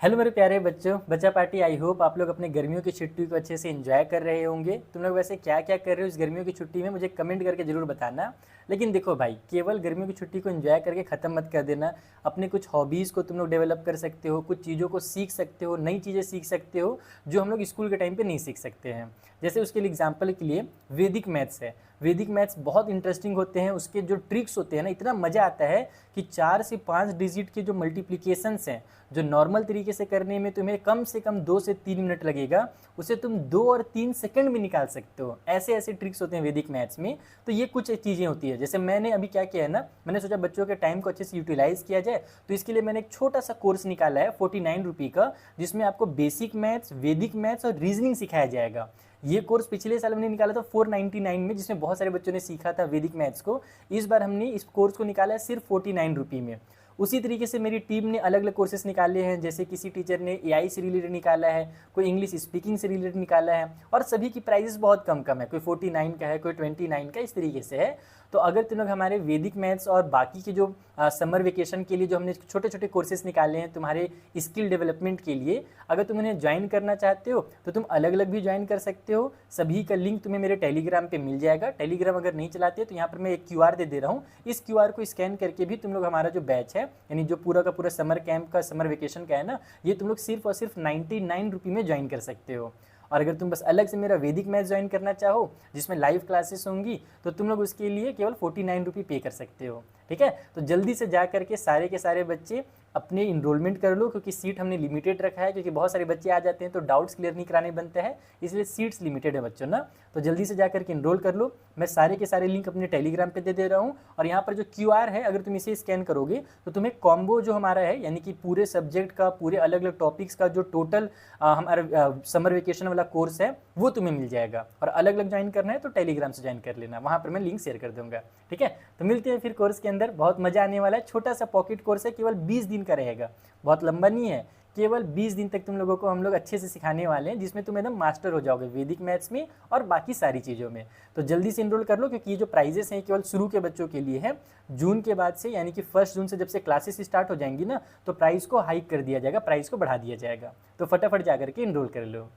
Hello मेरे प्यारे बच्चों, बच्चा पार्टी। आई होप आप लोग अपने गर्मियों की छुट्टी को अच्छे से एंजॉय कर रहे होंगे। तुम लोग वैसे क्या क्या कर रहे हो इस गर्मियों की छुट्टी में, मुझे कमेंट करके ज़रूर बताना। लेकिन देखो भाई, केवल गर्मियों की छुट्टी को एंजॉय करके ख़त्म मत कर देना। अपने कुछ हॉबीज़ को तुम लोग डेवलप कर सकते हो, कुछ चीज़ों को सीख सकते हो, नई चीज़ें सीख सकते हो जो हम लोग स्कूल के टाइम पर नहीं सीख सकते हैं। जैसे उसके लिए एग्जाम्पल के लिए वैदिक मैथ्स है। वैदिक मैथ्स बहुत इंटरेस्टिंग होते हैं। उसके जो ट्रिक्स होते हैं ना, इतना मज़ा आता है कि 4 से 5 डिजिट के जो मल्टीप्लिकेशंस हैं, जो नॉर्मल तरीके से करने में तुम्हें कम से कम 2 से 3 मिनट लगेगा, उसे तुम 2 और 3 सेकंड में निकाल सकते हो। ऐसे ऐसे ट्रिक्स होते हैं वैदिक मैथ्स में। तो ये कुछ चीज़ें होती है। जैसे मैंने अभी क्या किया है ना, मैंने सोचा बच्चों के टाइम को अच्छे से यूटिलाइज़ किया जाए, तो इसके लिए मैंने एक छोटा सा कोर्स निकाला है 49 रुपये का, जिसमें आपको बेसिक मैथ्स, वैदिक मैथ्स और रीजनिंग सिखाया जाएगा। ये कोर्स पिछले साल मैंने निकाला था 499 में, जिसमें बहुत सारे बच्चों ने सीखा था वैदिक मैथ्स को। इस बार हमने इस कोर्स को निकाला है सिर्फ 49 रुपये में। उसी तरीके से मेरी टीम ने अलग अलग कोर्सेज निकाले हैं। जैसे किसी टीचर ने एआई से रिलेटेड निकाला है, कोई इंग्लिश स्पीकिंग से रिलेटेड निकाला है, और सभी की प्राइजेस बहुत कम कम है। कोई 49 का है, कोई 29 का, इस तरीके से है। तो अगर तुम लोग हमारे वैदिक मैथ्स और बाकी के जो समर वेकेशन के लिए जो हमने छोटे छोटे कोर्सेज निकाले हैं तुम्हारे स्किल डेवलपमेंट के लिए, अगर तुम उन्हें ज्वाइन करना चाहते हो तो तुम अलग अलग भी ज्वाइन कर सकते हो। सभी का लिंक तुम्हें मेरे टेलीग्राम पे मिल जाएगा। टेलीग्राम अगर नहीं चलाते तो यहाँ पर मैं एक क्यूआर दे रहा हूँ। इस क्यूआर को स्कैन करके भी तुम लोग हमारा जो बैच है, यानी जो पूरा का पूरा समर कैंप का, समर वेकेशन का है ना, ये तुम लोग सिर्फ और सिर्फ 99 रुपये में ज्वाइन कर सकते हो। और अगर तुम बस अलग से मेरा वैदिक मैथ ज्वाइन करना चाहो, जिसमें लाइव क्लासेस होंगी, तो तुम लोग उसके लिए केवल 49 रुपये पे कर सकते हो। ठीक है, तो जल्दी से जा करके सारे के सारे बच्चे अपने इनरोलमेंट कर लो, क्योंकि सीट हमने लिमिटेड रखा है। क्योंकि बहुत सारे बच्चे आ जाते हैं तो डाउट्स क्लियर नहीं कराने बनते हैं, इसलिए सीट्स लिमिटेड है बच्चों ना। तो जल्दी से जा करके इनरोल कर लो। मैं सारे के सारे लिंक अपने टेलीग्राम पे दे रहा हूँ। और यहाँ पर जो क्यूआर है, अगर तुम इसे स्कैन करोगे तो तुम्हें कॉम्बो जो हमारा है, यानी कि पूरे सब्जेक्ट का, पूरे अलग अलग टॉपिक्स का जो टोटल हमारा समर वेकेशन वाला कोर्स है, वो तुम्हें मिल जाएगा। और अलग अलग ज्वाइन करना है तो टेलीग्राम से ज्वाइन कर लेना, वहाँ पर मैं लिंक शेयर कर दूंगा। ठीक है, तो मिलते हैं फिर कोर्स के अंदर। बहुत मजा आने वाला है। छोटा सा पॉकेट कोर्स है, केवल 20 दिन का रहेगा, बहुत लंबा नहीं है। केवल 20 दिन तक तुम लोगों को हम लोग अच्छे से सिखाने वाले हैं, जिसमें तुम एकदम मास्टर हो जाओगे वैदिक मैथ्स में और बाकी सारी चीज़ों में। तो जल्दी से इनरोल कर लो, क्योंकि ये जो प्राइजेस हैं केवल शुरू के बच्चों के लिए है। जून के बाद से, यानी कि 1 जून से जब से क्लासेस स्टार्ट हो जाएंगी ना, तो प्राइस को हाइक कर दिया जाएगा, प्राइस को बढ़ा दिया जाएगा। तो फटाफट जा करके इनरोल कर लो।